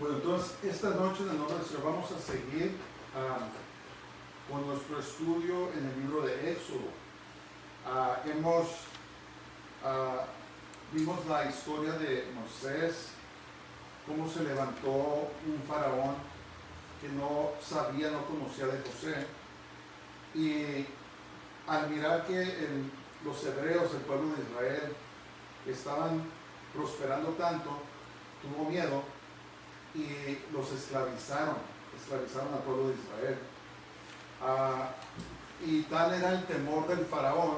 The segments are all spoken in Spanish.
Bueno, entonces esta noche en el nombre del Señor vamos a seguir con nuestro estudio en el libro de Éxodo. Vimos la historia de Moisés, cómo se levantó un faraón que no sabía, no conocía de José, y al mirar que los hebreos, el pueblo de Israel, estaban prosperando tanto, tuvo miedo y los esclavizaron al pueblo de Israel. Y tal era el temor del faraón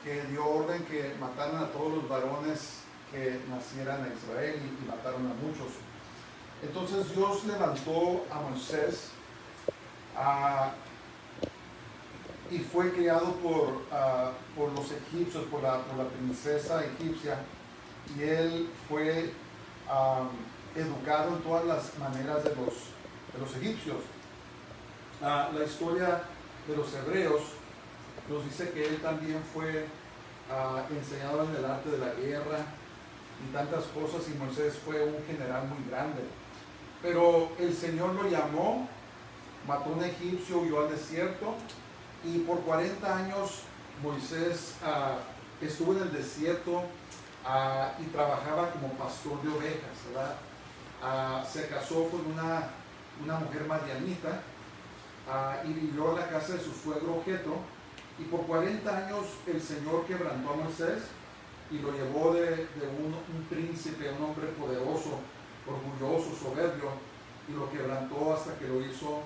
que dio orden que mataran a todos los varones que nacieran en Israel y mataron a muchos. Entonces Dios levantó a Moisés y fue criado por los egipcios, por la princesa egipcia, y él fue educado en todas las maneras de los egipcios. La historia de los hebreos nos dice que él también fue enseñado en el arte de la guerra y tantas cosas, y Moisés fue un general muy grande. Pero el Señor lo llamó, mató a un egipcio, huyó al desierto, y por 40 años Moisés estuvo en el desierto y trabajaba como pastor de ovejas, ¿verdad? Se casó con una mujer madianita y vivió en la casa de su suegro Jetro, y por 40 años el Señor quebrantó a Moisés y lo llevó de un príncipe, un hombre poderoso, orgulloso, soberbio, y lo quebrantó hasta que lo hizo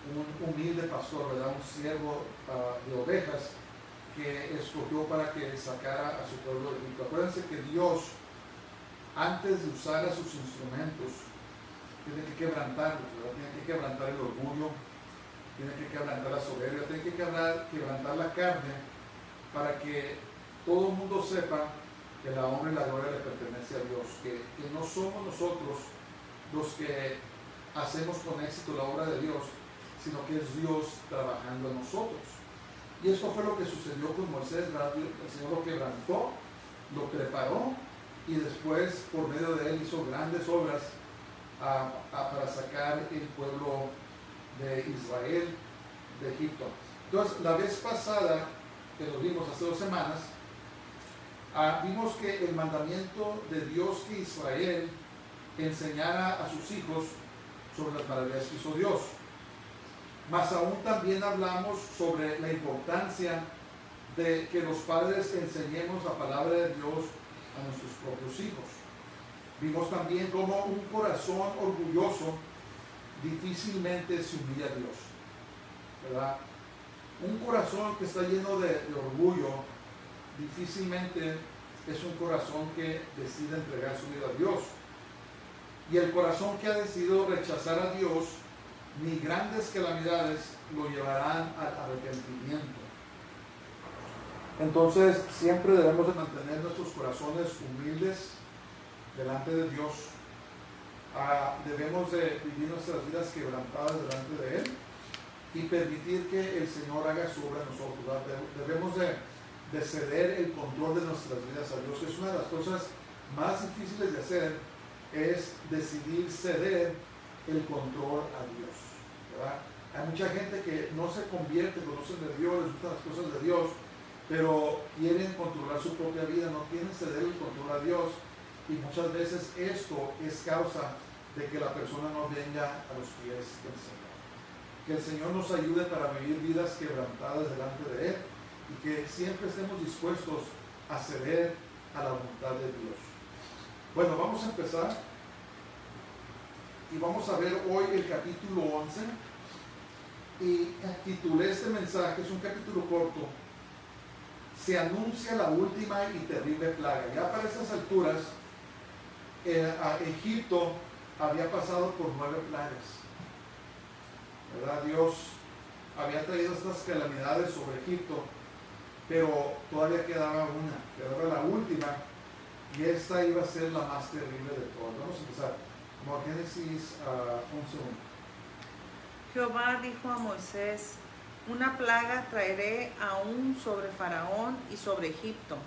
un humilde pastor, ¿verdad? Un siervo de ovejas que escogió para que sacara a su pueblo de Egipto. Acuérdense que Dios, antes de usar a sus instrumentos, tiene que quebrantarlos, ¿verdad? Tiene que quebrantar el orgullo, tiene que quebrantar la soberbia, tiene que quebrantar la carne, para que todo el mundo sepa que la honra y la gloria le pertenece a Dios, que no somos nosotros los que hacemos con éxito la obra de Dios, sino que es Dios trabajando en nosotros. Y esto fue lo que sucedió con Moisés, ¿verdad? El Señor lo quebrantó, lo preparó, y después por medio de él hizo grandes obras para sacar el pueblo de Israel de Egipto. Entonces, la vez pasada que lo vimos hace 2 semanas, vimos que el mandamiento de Dios que Israel enseñara a sus hijos sobre las maravillas que hizo Dios. Más aún también hablamos sobre la importancia de que los padres enseñemos la palabra de Dios a nuestros propios hijos. Vimos también cómo un corazón orgulloso difícilmente se humilla a Dios, ¿verdad? Un corazón que está lleno de orgullo difícilmente es un corazón que decide entregar su vida a Dios. Y el corazón que ha decidido rechazar a Dios, ni grandes calamidades lo llevarán al arrepentimiento. Entonces siempre debemos de mantener nuestros corazones humildes delante de Dios. Debemos de vivir nuestras vidas quebrantadas delante de Él y permitir que el Señor haga su obra en nosotros, ¿verdad? Debemos de ceder el control de nuestras vidas a Dios, que es una de las cosas más difíciles de hacer, es decidir ceder el control a Dios, ¿verdad? Hay mucha gente que no se convierte, conocen de Dios, les gustan las cosas de Dios, pero quieren controlar su propia vida, no quieren ceder el control a Dios, y muchas veces esto es causa de que la persona no venga a los pies del Señor. Que el Señor nos ayude para vivir vidas quebrantadas delante de Él, y que siempre estemos dispuestos a ceder a la voluntad de Dios. Bueno, vamos a empezar y vamos a ver hoy el capítulo 11, y titulé este mensaje, es un capítulo corto: se anuncia la última y terrible plaga. Ya para estas alturas Egipto había pasado por 9 plagas, ¿verdad? Dios había traído estas calamidades sobre Egipto, pero todavía quedaba una, quedaba la última, y esta iba a ser la más terrible de todas. Vamos a empezar. Como Génesis 11:1. Jehová dijo a Moisés: una plaga traeré aún sobre Faraón y sobre Egipto,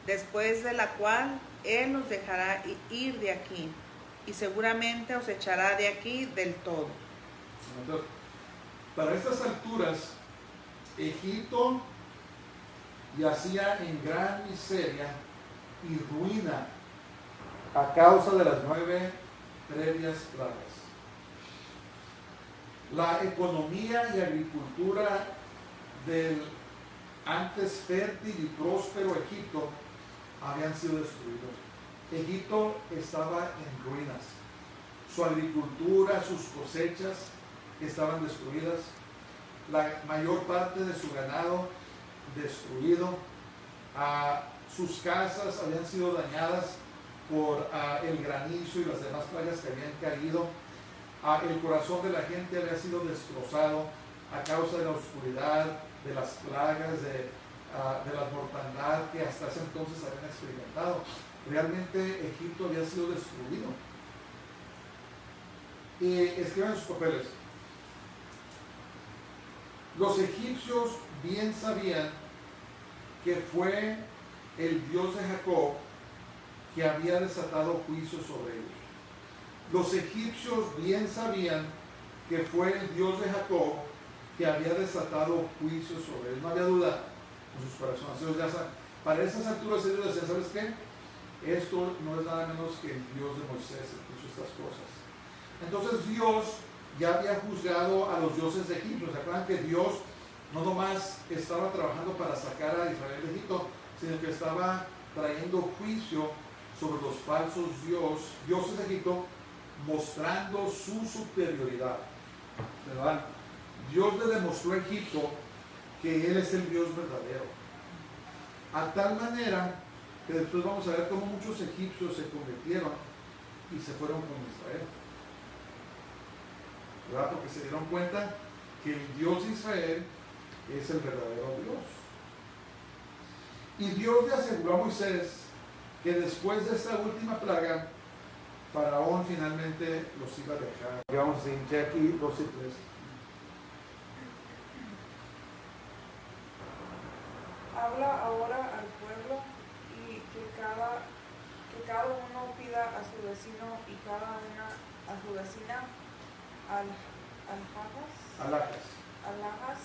después de la cual él los dejará ir de aquí. y seguramente os echará de aquí del todo. Entonces, para estas alturas, Egipto yacía en gran miseria y ruina a causa de las 9 previas plagas. La economía y agricultura del antes fértil y próspero Egipto habían sido destruidos. Egipto estaba en ruinas. Su agricultura, sus cosechas estaban destruidas. La mayor parte de su ganado destruido. Sus casas habían sido dañadas por el granizo y las demás plagas que habían caído. El corazón de la gente había sido destrozado a causa de la oscuridad, de las plagas, de la mortandad que hasta ese entonces habían experimentado. Realmente Egipto había sido destruido. Y escriban sus papeles. Los egipcios bien sabían que fue el Dios de Jacob que había desatado juicio sobre ellos. Los egipcios bien sabían que fue el Dios de Jacob que había desatado juicio sobre ellos. No había duda en sus corazones. Ellos ya saben, para esas alturas ellos decían, ¿sabes qué? Esto no es nada menos que el Dios de Moisés, el que hizo estas cosas. Entonces Dios ya había juzgado a los dioses de Egipto. ¿Se acuerdan que Dios no nomás estaba trabajando para sacar a Israel de Egipto, sino que estaba trayendo juicio sobre los falsos dioses de Egipto, mostrando su superioridad? ¿Verdad? Dios le demostró a Egipto que Él es el Dios verdadero. A tal manera que después vamos a ver cómo muchos egipcios se convirtieron y se fueron con Israel. ¿Verdad? Porque se dieron cuenta que el Dios de Israel es el verdadero Dios. Y Dios le aseguró a Moisés que después de esta última plaga, Faraón finalmente los iba a dejar. Vamos a seguir Jackie 2 y 3. Habla ahora al pueblo y que cada uno pida a su vecino y cada una a su vecina alhajas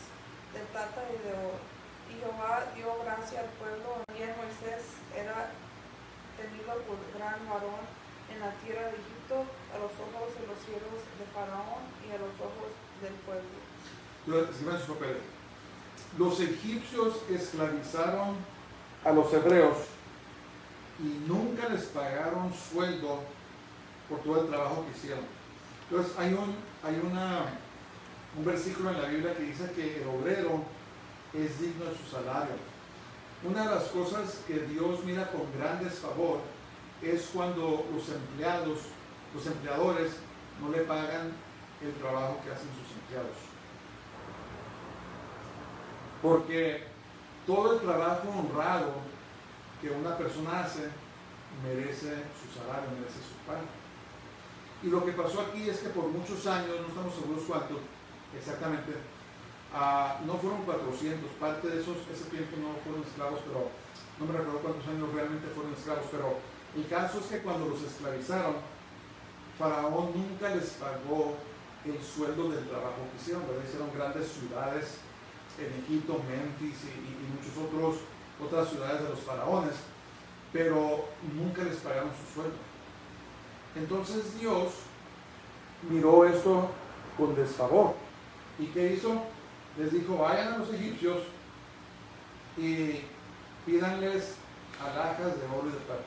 de plata y de oro. Y Jehová dio gracia al pueblo. También Moisés era tenido por gran varón en la tierra de Egipto a los ojos de los siervos de Faraón y a los ojos del pueblo. Los egipcios esclavizaron a los hebreos y nunca les pagaron sueldo por todo el trabajo que hicieron. Entonces hay un versículo en la Biblia que dice que el obrero es digno de su salario. Una de las cosas que Dios mira con gran desfavor es cuando los empleadores no le pagan el trabajo que hacen sus empleados. Porque todo el trabajo honrado que una persona hace merece su salario, merece su paga. Y lo que pasó aquí es que por muchos años, no estamos seguros cuánto exactamente, no fueron 400, parte de ese tiempo no fueron esclavos, pero no me recuerdo cuántos años realmente fueron esclavos, pero el caso es que cuando los esclavizaron, Faraón nunca les pagó el sueldo del trabajo que hicieron, ¿verdad? Hicieron grandes ciudades en Egipto, Memphis y otras ciudades de los faraones, pero nunca les pagaron su sueldo. Entonces Dios miró esto con desfavor. ¿Y qué hizo? Les dijo, vayan a los egipcios y pídanles alhajas de oro y de plata.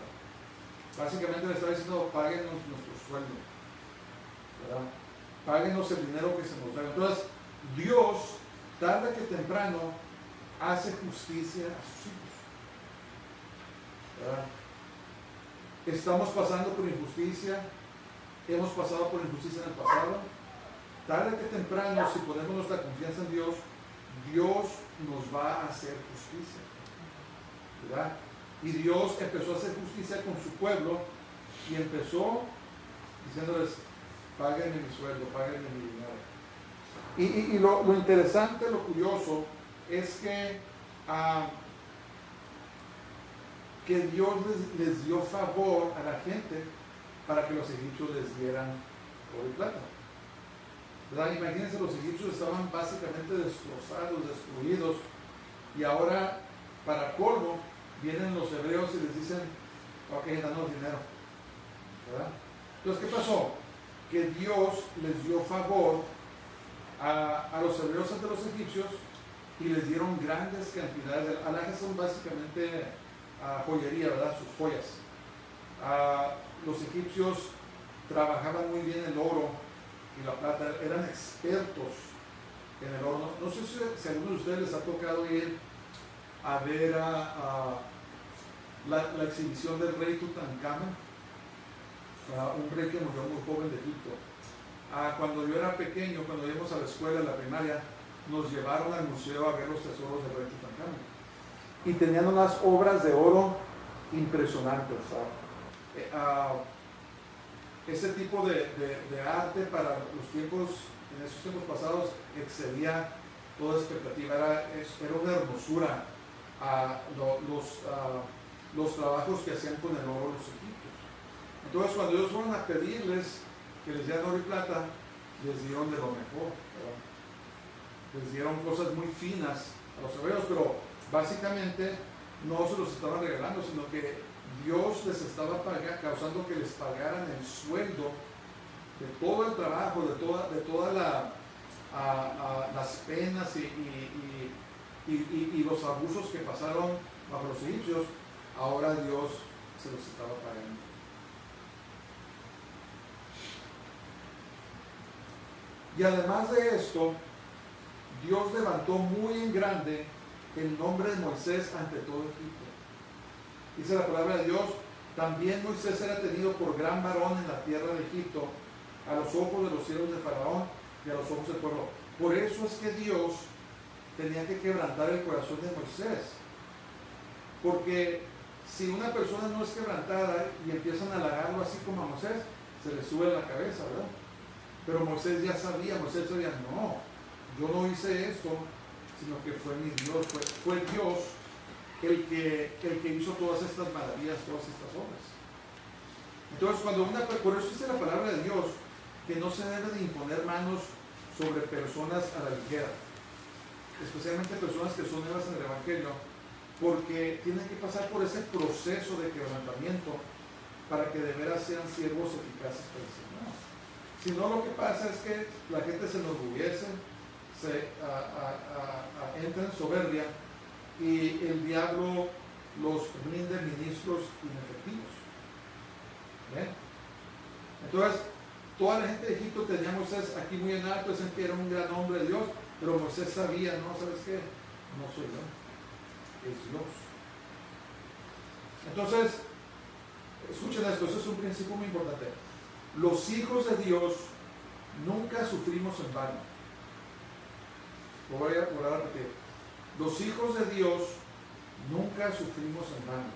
Básicamente les estaba diciendo, páguenos nuestro sueldo, ¿verdad? Páguenos el dinero que se nos da. Entonces Dios, tarde que temprano, hace justicia a sus hijos, ¿verdad? Estamos pasando por injusticia, hemos pasado por injusticia en el pasado. Tarde que temprano, si ponemos nuestra confianza en Dios, Dios nos va a hacer justicia, ¿verdad? Y Dios empezó a hacer justicia con su pueblo y empezó diciéndoles, páguenme mi sueldo, páguenme mi dinero. Y lo interesante, lo curioso, es que Dios les dio favor a la gente para que los egipcios les dieran oro y plata. ¿Verdad? Imagínense, los egipcios estaban básicamente destrozados, destruidos, y ahora, para colmo, vienen los hebreos y les dicen, ok, danos dinero. ¿Verdad? Entonces, ¿qué pasó? Que Dios les dio favor a los hebreos ante los egipcios y les dieron grandes cantidades de alhajas. Son básicamente joyería, ¿verdad? Sus joyas. Los egipcios trabajaban muy bien el oro y la plata, eran expertos en el oro. No sé si a alguno de ustedes les ha tocado ir a ver la exhibición del rey Tutankamón, un rey que murió muy joven de Egipto. Cuando yo era pequeño, cuando íbamos a la escuela, a la primaria, nos llevaron al museo a ver los tesoros del rey Tutankamón. Y tenían unas obras de oro impresionantes. Ese tipo de arte para los tiempos, en esos tiempos pasados, excedía toda expectativa. Era una hermosura los trabajos que hacían con el oro los egipcios. Entonces, cuando ellos fueron a pedirles que les dieran oro y plata, les dieron de lo mejor, ¿verdad? Les dieron cosas muy finas a los hebreos, pero básicamente no se los estaban regalando, sino que Dios les estaba causando que les pagaran el sueldo de todo el trabajo, de todas las penas y los abusos que pasaron bajo los egipcios. Ahora Dios se los estaba pagando. Y además de esto, Dios levantó muy en grande el nombre de Moisés ante todo Egipto. Dice la palabra de Dios, también Moisés era tenido por gran varón en la tierra de Egipto, a los ojos de los siervos de Faraón y a los ojos del pueblo. Por eso es que Dios tenía que quebrantar el corazón de Moisés. Porque si una persona no es quebrantada y empiezan a halagarlo así como a Moisés, se le sube la cabeza, ¿verdad? Pero Moisés ya sabía, no, yo no hice esto, sino que fue mi Dios, fue Dios el que hizo todas estas maravillas, todas estas obras. Entonces, por eso dice la palabra de Dios, que no se debe de imponer manos sobre personas a la ligera, especialmente personas que son nuevas en el Evangelio, porque tienen que pasar por ese proceso de quebrantamiento para que de veras sean siervos eficaces para el Señor. Si no, lo que pasa es que la gente se enorgullece, entra en soberbia y el diablo los rinde ministros inefectivos. ¿Ven? Entonces, toda la gente de Egipto tenía a Moisés aquí muy en alto, decían que era un gran hombre de Dios, pero Moisés sabía, no, ¿sabes qué? No soy yo, es Dios. Entonces, escuchen esto, eso es un principio muy importante. Los hijos de Dios nunca sufrimos en vano. Lo voy a repetir. Los hijos de Dios nunca sufrimos en vano.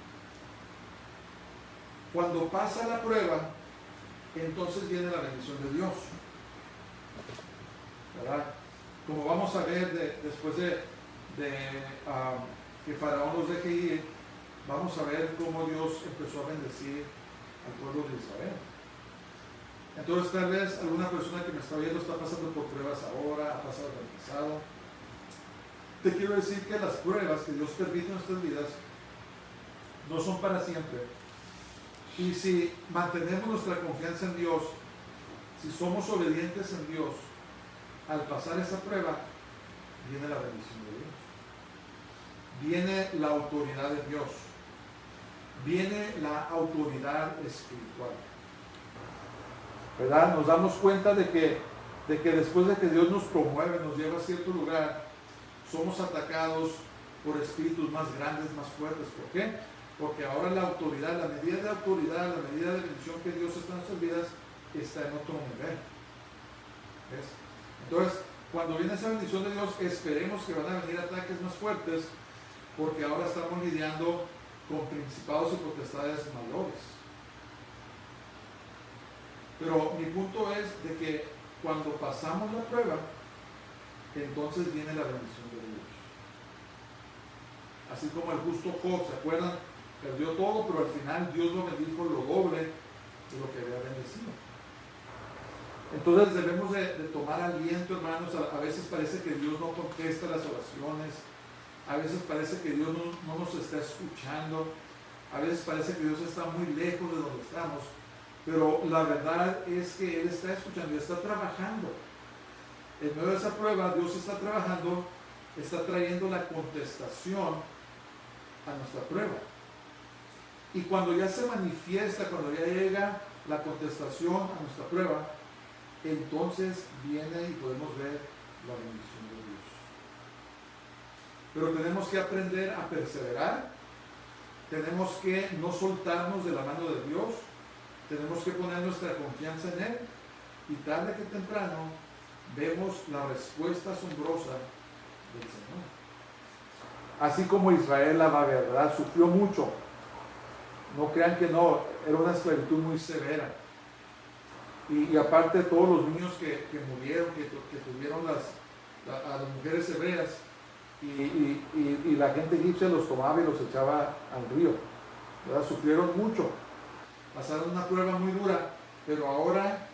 Cuando pasa la prueba, entonces viene la bendición de Dios. ¿Verdad? Como vamos a ver después de que Faraón los deje ir, vamos a ver cómo Dios empezó a bendecir al pueblo de Israel. Entonces, tal vez alguna persona que me está viendo está pasando por pruebas ahora, ha pasado en el pasado. Te quiero decir que las pruebas que Dios permite en nuestras vidas no son para siempre. Y si mantenemos nuestra confianza en Dios, si somos obedientes en Dios, al pasar esa prueba, viene la bendición de Dios. Viene la autoridad de Dios. Viene la autoridad espiritual. ¿Verdad? Nos damos cuenta de que después de que Dios nos promueve, nos lleva a cierto lugar, somos atacados por espíritus más grandes, más fuertes. ¿Por qué? Porque ahora la autoridad, la medida de autoridad, la medida de bendición que Dios está en nuestras vidas está en otro nivel. ¿Ves? Entonces, cuando viene esa bendición de Dios, esperemos que van a venir ataques más fuertes, porque ahora estamos lidiando con principados y potestades mayores. Pero mi punto es de que cuando pasamos la prueba, entonces viene la bendición de Dios. Así como el justo Job, ¿se acuerdan? Perdió todo, pero al final Dios lo bendijo lo doble de lo que había bendecido. Entonces debemos de tomar aliento, hermanos. A veces parece que Dios no contesta las oraciones, a veces parece que Dios no nos está escuchando, a veces parece que Dios está muy lejos de donde estamos, pero la verdad es que Él está escuchando y está trabajando. En medio de esa prueba, Dios está trabajando, está trayendo la contestación a nuestra prueba. Y cuando ya se manifiesta, cuando ya llega la contestación a nuestra prueba, entonces viene y podemos ver la bendición de Dios. Pero tenemos que aprender a perseverar, tenemos que no soltarnos de la mano de Dios, tenemos que poner nuestra confianza en Él, y tarde que temprano vemos la respuesta asombrosa del Señor. Así como Israel, la verdad, sufrió mucho. No crean que no, era una esclavitud muy severa. Y aparte todos los niños que murieron, que tuvieron a las mujeres hebreas, y la gente egipcia los tomaba y los echaba al río, ¿verdad? Sufrieron mucho, pasaron una prueba muy dura, pero ahora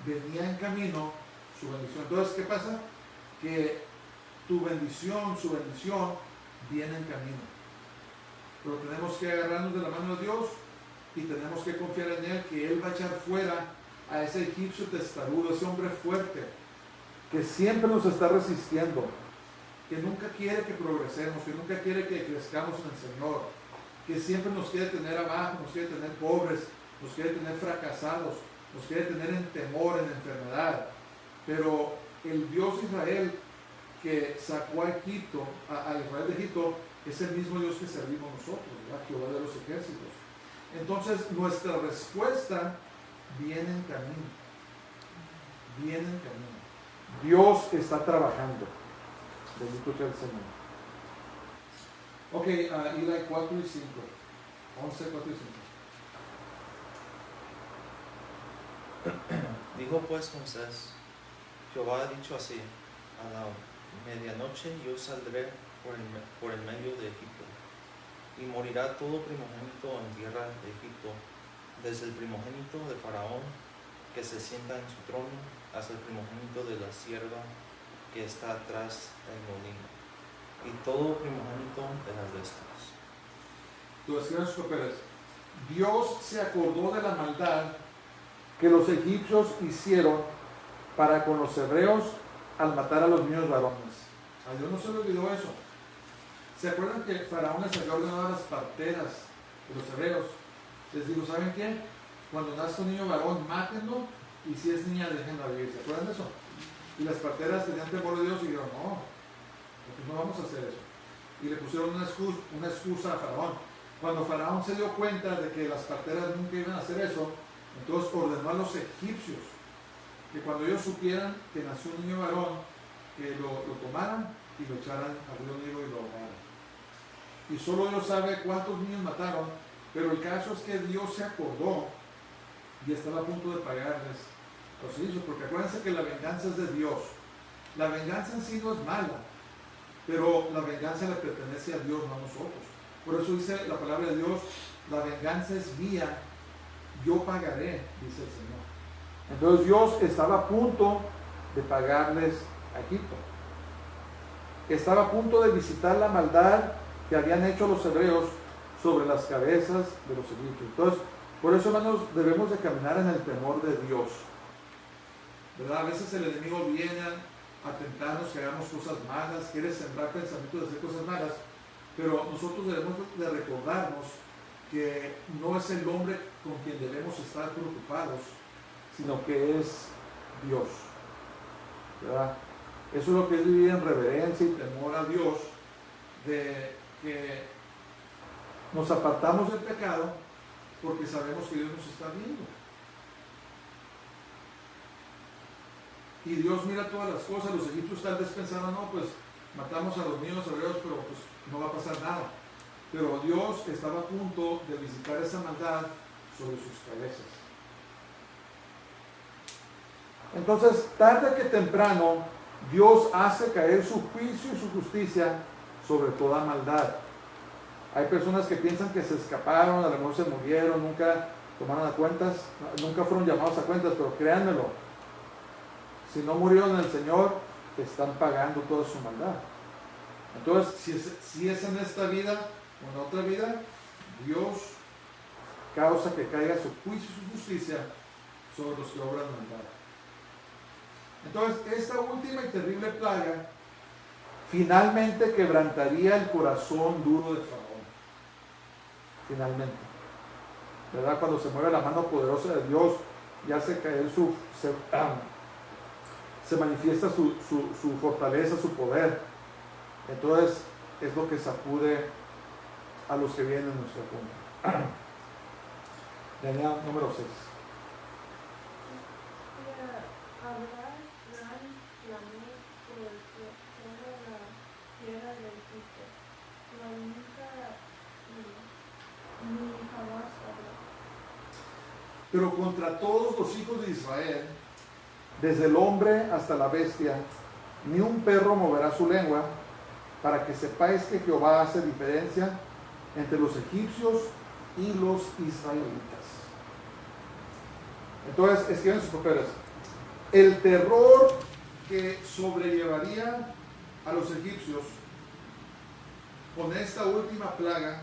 venía en camino su bendición. Entonces, ¿qué pasa? Que tu bendición, su bendición, viene en camino. Pero tenemos que agarrarnos de la mano de Dios y tenemos que confiar en Él, que Él va a echar fuera a ese egipcio testarudo, ese hombre fuerte, que siempre nos está resistiendo, que nunca quiere que progresemos, que nunca quiere que crezcamos en el Señor, que siempre nos quiere tener abajo, nos quiere tener pobres, nos quiere tener fracasados, nos quiere tener en temor, en enfermedad. Pero el Dios de Israel que sacó a Egipto, a Israel de Egipto, es el mismo Dios que servimos nosotros, ¿verdad? Jehová de los ejércitos. Entonces nuestra respuesta viene en camino. Viene en camino. Dios está trabajando. Bendito sea el Señor. Ok, Eli 4 y 5. 11, 4 y 5. Dijo pues Moisés: Jehová ha dicho así: a la medianoche yo saldré por el medio de Egipto, y morirá todo primogénito en tierra de Egipto, desde el primogénito de Faraón, que se sienta en su trono, hasta el primogénito de la sierva que está atrás del molino, y todo primogénito de las bestias. Tú escribes sus papeles. Dios se acordó de la maldad que los egipcios hicieron para con los hebreos al matar a los niños varones. A Dios no se le olvidó eso. ¿Se acuerdan que Faraón les había ordenado a las parteras de los hebreos? Les digo, ¿saben qué? Cuando nazca un niño varón, mátenlo, y si es niña, déjenla vivir. ¿Se acuerdan de eso? Y las parteras tenían temor de Dios y dijeron, no, pues no vamos a hacer eso. Y le pusieron una excusa a Faraón. Cuando Faraón se dio cuenta de que las parteras nunca iban a hacer eso, entonces ordenó a los egipcios que cuando ellos supieran que nació un niño varón, que lo tomaran y lo echaran al río Nilo y lo ahogaran. Y solo Dios sabe cuántos niños mataron, pero el caso es que Dios se acordó y estaba a punto de pagarles los hijos, porque acuérdense que la venganza es de Dios. La venganza en sí no es mala, pero la venganza le pertenece a Dios, no a nosotros. Por eso dice la palabra de Dios, la venganza es mía, yo pagaré, dice el Señor. Entonces Dios estaba a punto de pagarles a Egipto. Estaba a punto de visitar la maldad que habían hecho los hebreos sobre las cabezas de los egipcios. Entonces, por eso, hermanos, debemos de caminar en el temor de Dios, ¿verdad? A veces el enemigo viene a tentarnos que hagamos cosas malas, quiere sembrar pensamientos de hacer cosas malas, pero nosotros debemos de recordarnos que no es el hombre con quien debemos estar preocupados, sino que es Dios, ¿verdad? Eso es lo que es vivir en reverencia y temor a Dios, de que nos apartamos del pecado porque sabemos que Dios nos está viendo. Y Dios mira todas las cosas. Los egipcios tal vez pensaban, no, pues matamos a los niños hebreos, pero pues no va a pasar nada. Pero Dios estaba a punto de visitar esa maldad sobre sus cabezas. Entonces, tarde que temprano, Dios hace caer su juicio y su justicia sobre toda maldad. Hay personas que piensan que se escaparon, a lo mejor se murieron, nunca tomaron a cuentas, nunca fueron llamados a cuentas, pero créanmelo, si no murieron en el Señor, están pagando toda su maldad. Entonces, si es en esta vida o en otra vida, Dios causa que caiga su juicio y su justicia sobre los que obran maldad. Entonces, esta última y terrible plaga finalmente quebrantaría el corazón duro de Faraón. Finalmente. ¿Verdad? Cuando se mueve la mano poderosa de Dios, ya se cae se manifiesta su fortaleza, su poder. Entonces, es lo que sacude a los que vienen en nuestra contra. Daniel número 6. Habrá gran clamor por toda la tierra de Egipto, pero nunca ni jamás habrá. Pero contra todos los hijos de Israel, desde el hombre hasta la bestia, ni un perro moverá su lengua, para que sepáis que Jehová hace diferencia entre los egipcios y los israelitas. Entonces, escriben sus papeles. El terror que sobrellevaría a los egipcios con esta última plaga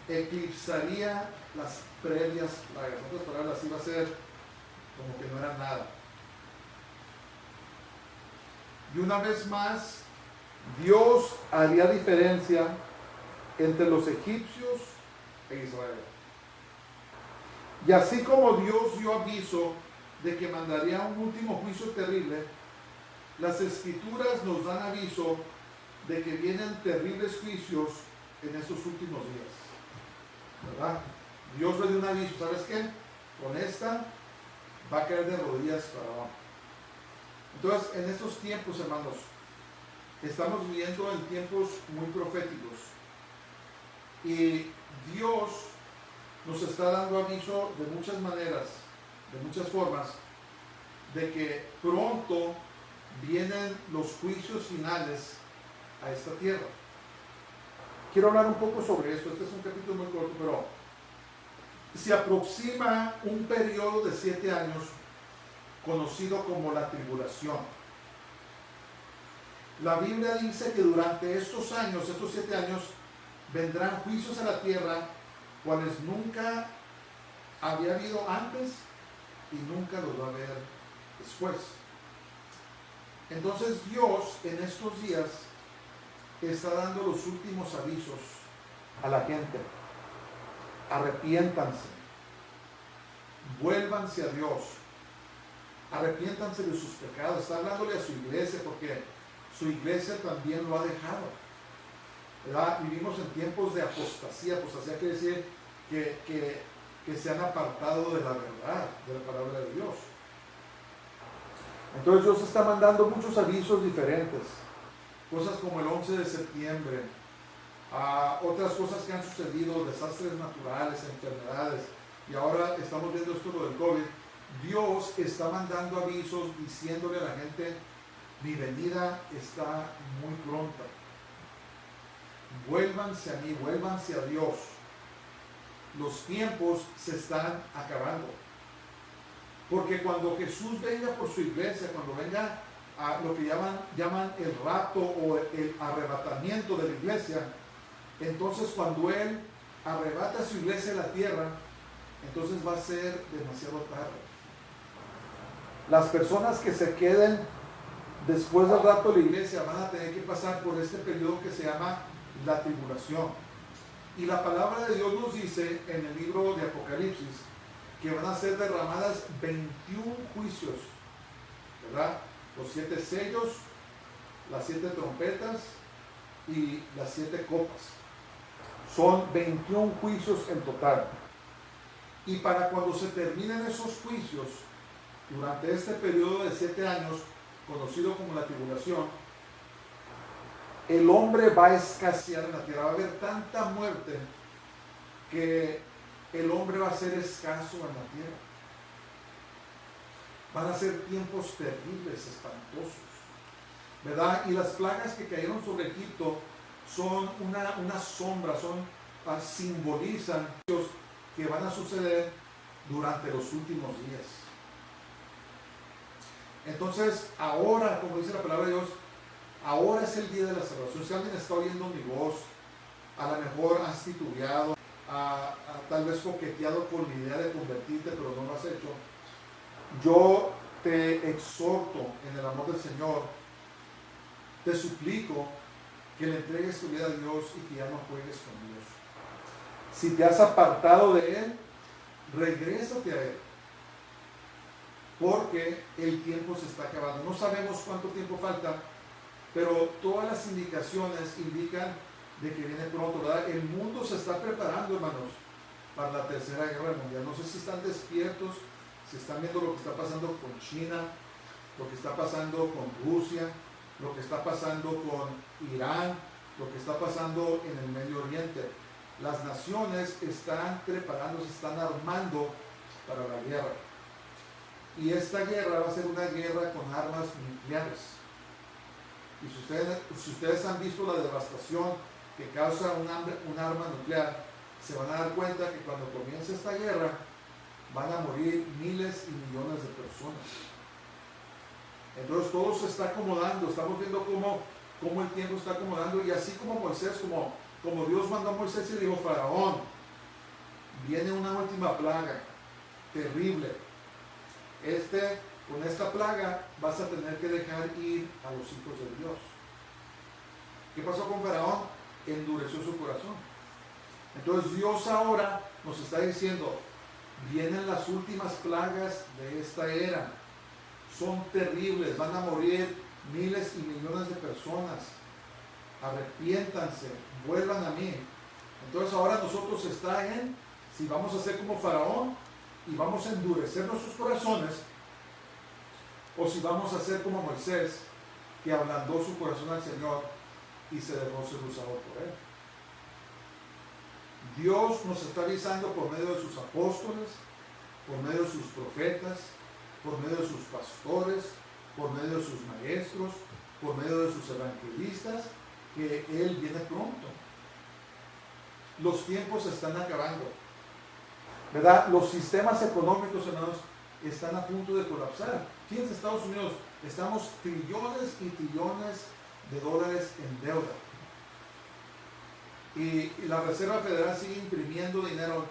eclipsaría las previas plagas. En otras palabras, iba a ser como que no era nada. Y una vez más, Dios haría diferencia entre los egipcios e Israel. Y así como Dios dio aviso de que mandaría un último juicio terrible, las escrituras nos dan aviso de que vienen terribles juicios en estos últimos días. ¿Verdad? Dios le dio un aviso, ¿sabes qué? Con esta va a caer de rodillas Faraón. Entonces, en estos tiempos, hermanos, estamos viviendo en tiempos muy proféticos. Y Dios nos está dando aviso de muchas maneras, de muchas formas, de que pronto vienen los juicios finales a esta tierra. Quiero hablar un poco sobre esto. Este es un capítulo muy corto, pero se aproxima un periodo de 7 años conocido como la tribulación. La Biblia dice que durante estos años, estos 7 años, vendrán juicios a la tierra, cuales nunca había habido antes y nunca los va a haber después. Entonces Dios en estos días está dando los últimos avisos a la gente. Arrepiéntanse, vuélvanse a Dios, arrepiéntanse de sus pecados. Está hablándole a su iglesia porque su iglesia también lo ha dejado, ¿verdad? Vivimos en tiempos de apostasía. Apostasía quiere decir que se han apartado de la verdad, de la palabra de Dios. Entonces Dios está mandando muchos avisos diferentes, cosas como el 11 de septiembre, otras cosas que han sucedido, desastres naturales, enfermedades, y ahora estamos viendo esto lo del COVID. Dios está mandando avisos diciéndole a la gente: mi venida está muy pronta, vuélvanse a mí, vuélvanse a Dios, los tiempos se están acabando. Porque cuando Jesús venga por su iglesia, cuando venga a lo que llaman el rapto o el arrebatamiento de la iglesia, entonces cuando Él arrebata a su iglesia de la tierra, entonces va a ser demasiado tarde. Las personas que se queden después del rapto de la iglesia van a tener que pasar por este periodo que se llama la tribulación. Y la palabra de Dios nos dice en el libro de Apocalipsis que van a ser derramadas 21 juicios, ¿verdad? Los 7 sellos, las 7 trompetas y las 7 copas. Son 21 juicios en total. Y para cuando se terminen esos juicios, durante este periodo de 7 años, conocido como la tribulación, el hombre va a escasear en la tierra. Va a haber tanta muerte que el hombre va a ser escaso en la tierra. Van a ser tiempos terribles, espantosos, ¿verdad? Y las plagas que cayeron sobre Egipto son una sombra, simbolizan que van a suceder durante los últimos días. Entonces, ahora, como dice la palabra de Dios, ahora es el día de la salvación. Si alguien está oyendo mi voz, a lo mejor has titubeado, tal vez coqueteado con la idea de convertirte, pero no lo has hecho. Yo te exhorto en el amor del Señor, te suplico que le entregues tu vida a Dios y que ya no juegues con Dios. Si te has apartado de Él, regrésate a Él, porque el tiempo se está acabando. No sabemos cuánto tiempo falta, pero todas las indicaciones indican de que viene pronto, ¿verdad? El mundo se está preparando, hermanos, para la tercera guerra mundial. No sé si están despiertos, si están viendo lo que está pasando con China, lo que está pasando con Rusia, lo que está pasando con Irán, lo que está pasando en el Medio Oriente. Las naciones están preparándose, están armando para la guerra. Y esta guerra va a ser una guerra con armas nucleares. Y si ustedes han visto la devastación que causa un arma nuclear, se van a dar cuenta que cuando comience esta guerra van a morir miles y millones de personas. Entonces todo se está acomodando, estamos viendo cómo el tiempo está acomodando, y así como Moisés, como Dios mandó a Moisés y dijo: Faraón, viene una última plaga terrible. Con esta plaga vas a tener que dejar ir a los hijos de Dios. ¿Qué pasó con Faraón? Endureció su corazón. Entonces Dios ahora nos está diciendo: vienen las últimas plagas de esta era. Son terribles, van a morir miles y millones de personas. Arrepiéntanse, vuelvan a mí. Entonces ahora nosotros está en si vamos a ser como Faraón y vamos a endurecer nuestros corazones, o si vamos a ser como Moisés, que ablandó su corazón al Señor y se dejó ser usado por Él. Dios nos está avisando por medio de sus apóstoles, por medio de sus profetas, por medio de sus pastores, por medio de sus maestros, por medio de sus evangelistas, que Él viene pronto. Los tiempos se están acabando, ¿verdad? Los sistemas económicos, hermanos, están a punto de colapsar. Fíjense, en Estados Unidos estamos trillones y trillones de dólares en deuda. Y la Reserva Federal sigue imprimiendo dinero,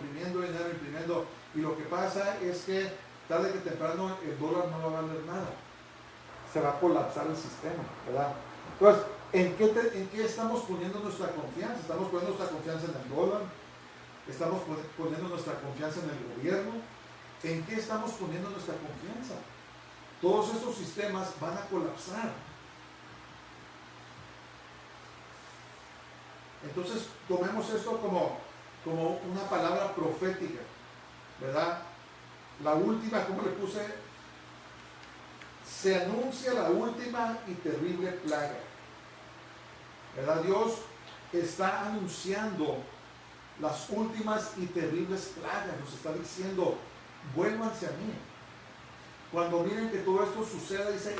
y lo que pasa es que tarde que temprano el dólar no va a valer nada. Se va a colapsar el sistema, ¿verdad? Entonces, ¿en qué estamos poniendo nuestra confianza? ¿Estamos poniendo nuestra confianza en el dólar? ¿Estamos poniendo nuestra confianza en el gobierno? ¿En qué estamos poniendo nuestra confianza? Todos estos sistemas van a colapsar. Entonces, tomemos esto como una palabra profética, ¿verdad? La última, como le puse, se anuncia la última y terrible plaga, ¿verdad? Dios está anunciando las últimas y terribles plagas, nos está diciendo: vuélvanse a mí. Cuando miren que todo esto suceda, dice,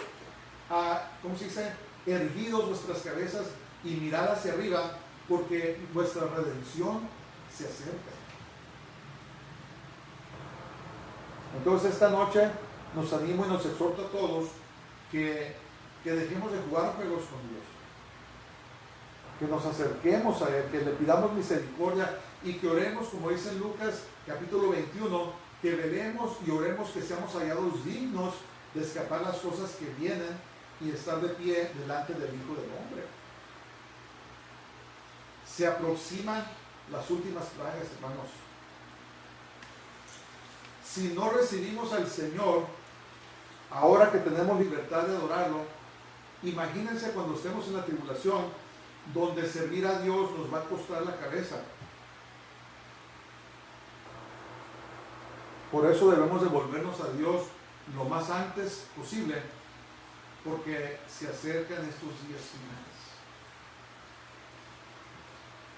¿cómo se dice? Erguidos vuestras cabezas y mirad hacia arriba, porque vuestra redención se acerca. Entonces esta noche nos animo y nos exhorto a todos que dejemos de jugar juegos con Dios, que nos acerquemos a Él, que le pidamos misericordia y que oremos, como dice en Lucas capítulo 21, que velemos y oremos que seamos hallados dignos de escapar las cosas que vienen y estar de pie delante del Hijo del Hombre. Se aproximan las últimas plagas, hermanos. Si no recibimos al Señor, ahora que tenemos libertad de adorarlo, imagínense cuando estemos en la tribulación, donde servir a Dios nos va a costar la cabeza. Por eso debemos de volvernos a Dios lo más antes posible, porque se acercan estos días finales.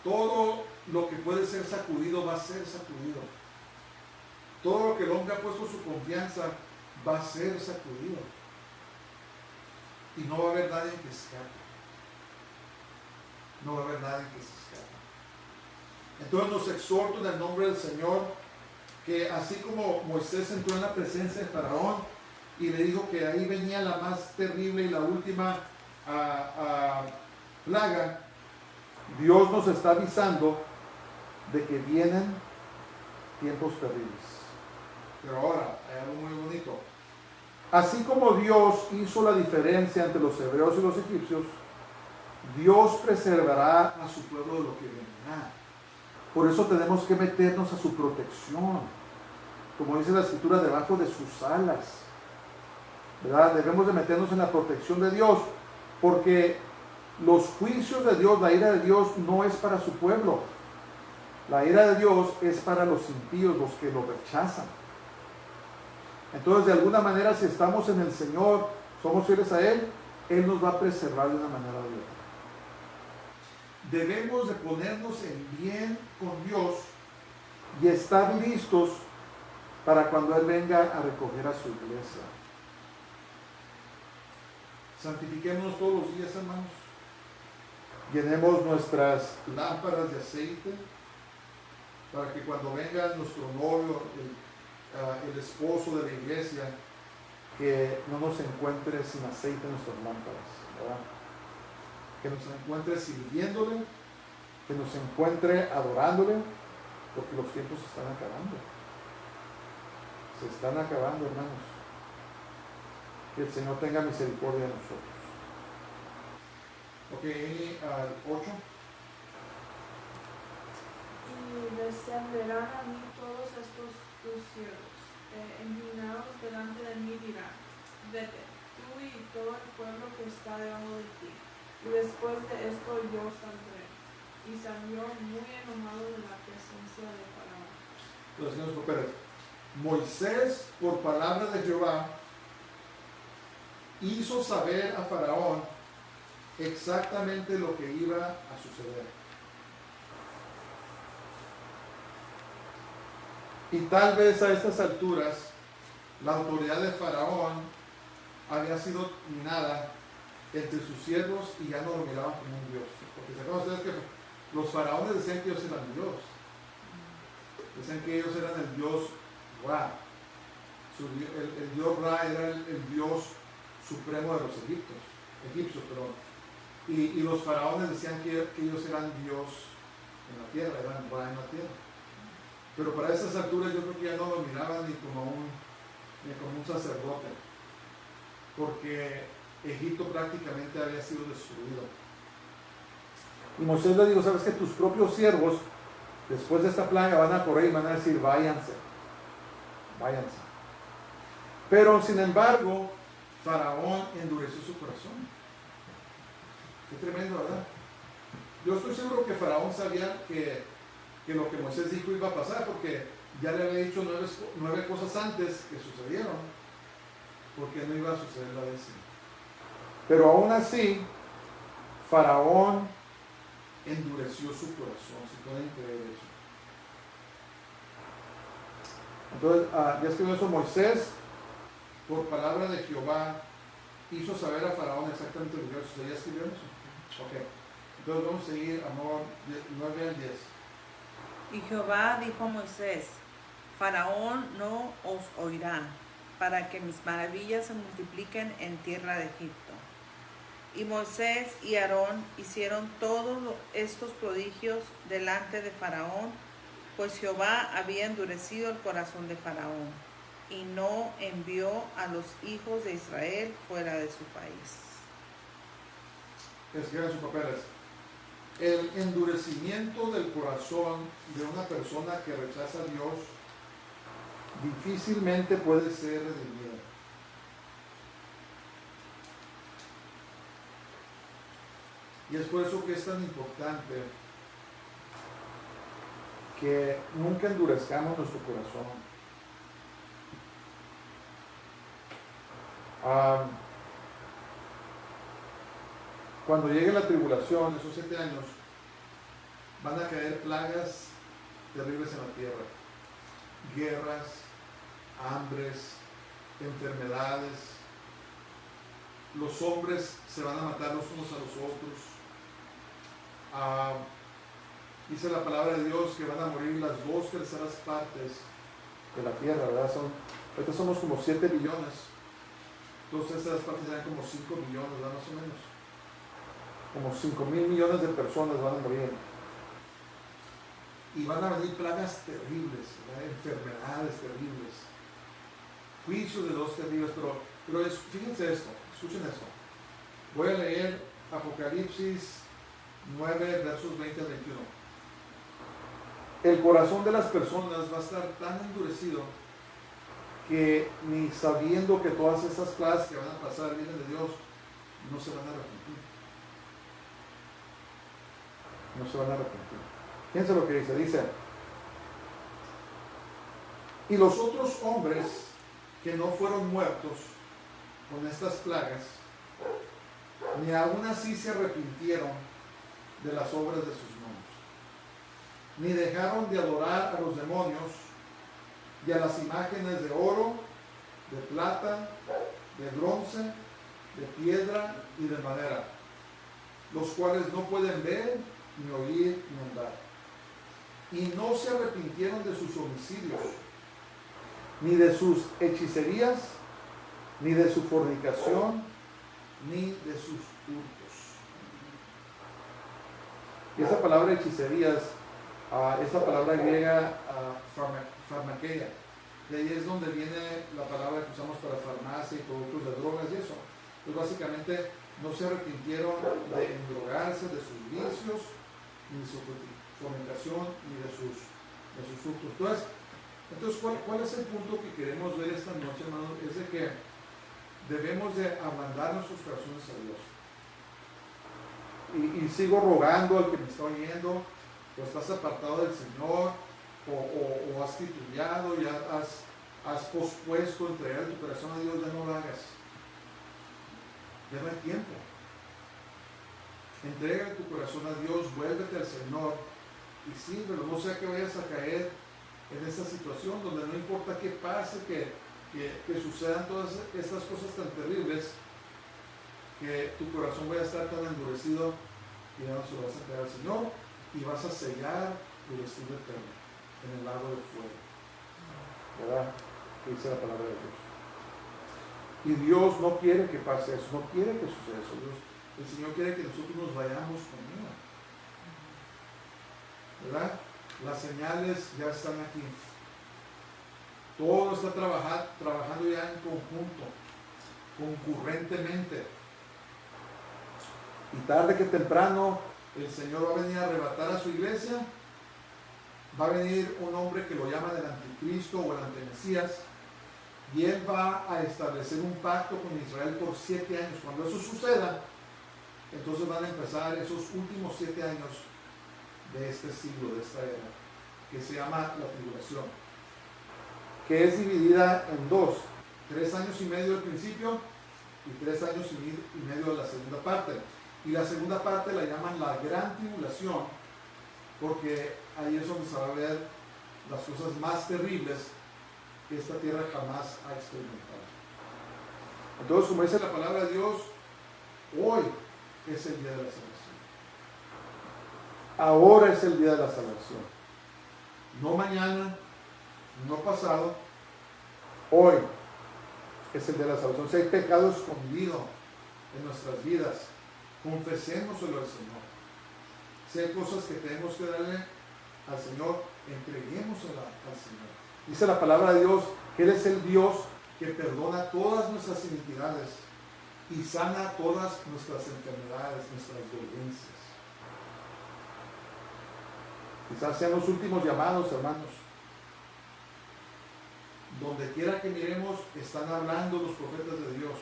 Todo lo que puede ser sacudido va a ser sacudido. Todo lo que el hombre ha puesto su confianza va a ser sacudido. Y no va a haber nadie que escape. No va a haber nadie que se escape. Entonces nos exhorto en el nombre del Señor que así como Moisés entró en la presencia de Faraón y le dijo que ahí venía la más terrible y la última plaga, Dios nos está avisando de que vienen tiempos terribles. Pero ahora, hay algo muy bonito. Así como Dios hizo la diferencia entre los hebreos y los egipcios, Dios preservará a su pueblo de lo que vendrá. Por eso tenemos que meternos a su protección. Como dice la escritura, debajo de sus alas. ¿Verdad? Debemos de meternos en la protección de Dios, porque los juicios de Dios, la ira de Dios no es para su pueblo. La ira de Dios es para los impíos, los que lo rechazan. Entonces, de alguna manera, si estamos en el Señor, somos fieles a Él, Él nos va a preservar de una manera u otra. Debemos de ponernos en bien con Dios y estar listos para cuando Él venga a recoger a su iglesia. Santifiquémonos todos los días, hermanos. Llenemos nuestras lámparas de aceite para que cuando venga nuestro novio, el esposo de la iglesia, que no nos encuentre sin aceite en nuestras lámparas, ¿verdad? Que nos encuentre sirviéndole, que nos encuentre adorándole, porque los tiempos se están acabando. Se están acabando, hermanos. Que el Señor tenga misericordia de nosotros. Ok, al 8. Y descenderán a mí todos estos tus siervos, inclinados delante de mí dirán, vete, tú y todo el pueblo que está debajo de ti. Y después de esto yo saldré. Y salió muy enojado de la presencia de Faraón. Los señores Pérez. Moisés, por palabra de Jehová, hizo saber a Faraón exactamente lo que iba a suceder. Y tal vez a estas alturas la autoridad de Faraón había sido minada entre sus siervos y ya no lo miraban como un dios. Porque se acuerdan ustedes que los faraones decían que ellos eran Dios. Decían que ellos eran el dios Ra. El dios Ra era el dios supremo de los egipcios, perdón. Y los faraones decían que ellos eran Dios en la tierra, eran Ra en la tierra. Pero para esas alturas yo creo que ya no lo miraban ni como un sacerdote, porque Egipto prácticamente había sido destruido. Y Moisés le dijo, sabes que tus propios siervos, después de esta plaga, van a correr y van a decir, váyanse. Pero sin embargo, Faraón endureció su corazón. Qué tremendo, ¿verdad? Yo estoy seguro que Faraón sabía que lo que Moisés dijo iba a pasar, porque ya le había dicho 9 cosas antes que sucedieron, porque no iba a suceder la décima. Pero aún así, Faraón endureció su corazón, si pueden creer eso. Entonces, ya escribió eso Moisés, por palabra de Jehová, hizo saber a Faraón exactamente lo que iba a suceder. ¿Ya escribió eso? Ok. Entonces vamos a seguir, amor, 9 al 10. Y Jehová dijo a Moisés, Faraón no os oirá, para que mis maravillas se multipliquen en tierra de Egipto. Y Moisés y Aarón hicieron todos estos prodigios delante de Faraón, pues Jehová había endurecido el corazón de Faraón, y no envió a los hijos de Israel fuera de su país. Escriban sus papeles. El endurecimiento del corazón de una persona que rechaza a Dios difícilmente puede ser redimida. Y es por eso que es tan importante que nunca endurezcamos nuestro corazón. Cuando llegue la tribulación, esos 7 años, van a caer plagas terribles en la tierra. Guerras, hambres, enfermedades. Los hombres se van a matar los unos a los otros. Dice la palabra de Dios que van a morir las 2/3 partes de la tierra, ¿verdad? Ahorita somos como 7 billones. Entonces esas partes serán como 5 millones, ¿verdad? Más o menos. Como 5,000 millones de personas van a morir. Y van a venir plagas terribles, ¿verdad? Enfermedades terribles. Juicios de Dios terribles, pero fíjense esto, escuchen esto. Voy a leer Apocalipsis 9, versos 20 al 21. El corazón de las personas va a estar tan endurecido que ni sabiendo que todas esas plagas que van a pasar vienen de Dios, no se van a arrepentir. No se van a arrepentir. Fíjense lo que dice. Dice, y los otros hombres que no fueron muertos con estas plagas, ni aún así se arrepintieron de las obras de sus manos, ni dejaron de adorar a los demonios y a las imágenes de oro, de plata, de bronce, de piedra y de madera, los cuales no pueden ver, ni oír, ni andar. Y no se arrepintieron de sus homicidios, ni de sus hechicerías, ni de su fornicación, ni de sus hurtos. Y esa palabra hechicerías, esa palabra griega farmakeia, de ahí es donde viene la palabra que usamos para farmacia y productos de drogas y eso. Pues básicamente no se arrepintieron de endrogarse, de sus vicios, ni de su fornicación, ni de sus hurtos. Entonces, ¿cuál es el punto que queremos ver esta noche, hermanos? Es de que debemos de ablandar nuestros corazones a Dios. Y sigo rogando al que me está oyendo, o estás apartado del Señor, o has titubeado, y has pospuesto entregar tu corazón a Dios, ya no lo hagas. Ya no hay tiempo. Entrega tu corazón a Dios, vuélvete al Señor y sírvelo. No sea que vayas a caer en esa situación donde no importa qué pase, que sucedan todas estas cosas tan terribles, que tu corazón vaya a estar tan endurecido y ya no se lo vas a entregar al Señor y vas a sellar tu destino eterno en el lago de fuego. ¿Verdad? Que dice la palabra de Dios. Y Dios no quiere que pase eso, no quiere que suceda eso. El Señor quiere que nosotros nos vayamos con Él. ¿Verdad? Las señales ya están aquí. Todo está trabajando ya en conjunto, concurrentemente. Y tarde que temprano el Señor va a venir a arrebatar a su iglesia. Va a venir un hombre que lo llaman el anticristo o el antimesías, y él va a establecer un pacto con Israel por 7 años. Cuando eso suceda, entonces van a empezar esos últimos 7 años de este siglo, de esta era, que se llama la tribulación, que es dividida en 2, 3 años y medio al principio y 3 años y medio de la segunda parte. Y la segunda parte la llaman la gran tribulación, porque ahí es donde se va a ver las cosas más terribles que esta tierra jamás ha experimentado. Entonces, como dice la palabra de Dios, hoy es el día de la salvación. Ahora es el día de la salvación. No mañana, no pasado, hoy es el día de la salvación. Si hay pecado escondido en nuestras vidas, confesémoslo al Señor. Si hay cosas que tenemos que darle al Señor, entreguémosela al Señor. Dice la palabra de Dios que Él es el Dios que perdona todas nuestras iniquidades y sana todas nuestras enfermedades, nuestras dolencias. Quizás sean los últimos llamados, hermanos. Donde quiera que miremos, están hablando los profetas de Dios,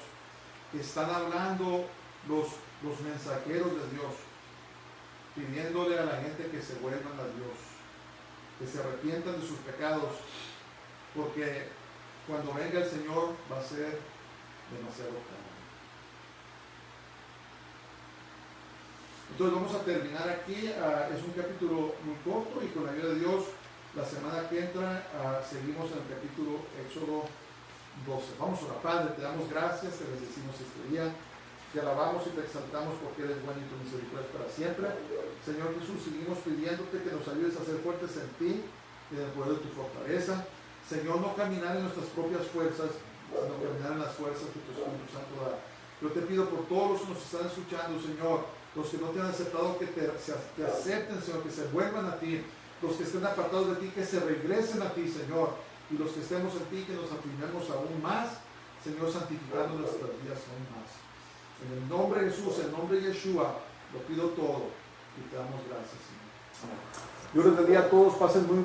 están hablando los mensajeros de Dios, pidiéndole a la gente que se vuelvan a Dios, que se arrepientan de sus pecados, porque cuando venga el Señor va a ser demasiado tarde. Entonces vamos a terminar aquí. Es un capítulo muy corto, y con la ayuda de Dios, la semana que entra seguimos en el capítulo Éxodo 12. Vamos a orar. Padre, te damos gracias, te bendecimos este día. Te alabamos y te exaltamos porque eres bueno y tu misericordia para siempre. Señor Jesús, seguimos pidiéndote que nos ayudes a ser fuertes en ti y en el poder de tu fortaleza. Señor, no caminar en nuestras propias fuerzas, sino caminar en las fuerzas que tu Espíritu Santo da. Yo te pido por todos los que nos están escuchando, Señor, los que no te han aceptado, que te acepten, Señor, que se vuelvan a ti, los que estén apartados de ti, que se regresen a ti, Señor, y los que estemos en ti, que nos afirmemos aún más, Señor, santificando nuestras vidas aún más. En el nombre de Jesús, en el nombre de Yeshua, lo pido todo y te damos gracias, Señor. Dios les bendiga a todos, pasen muy buen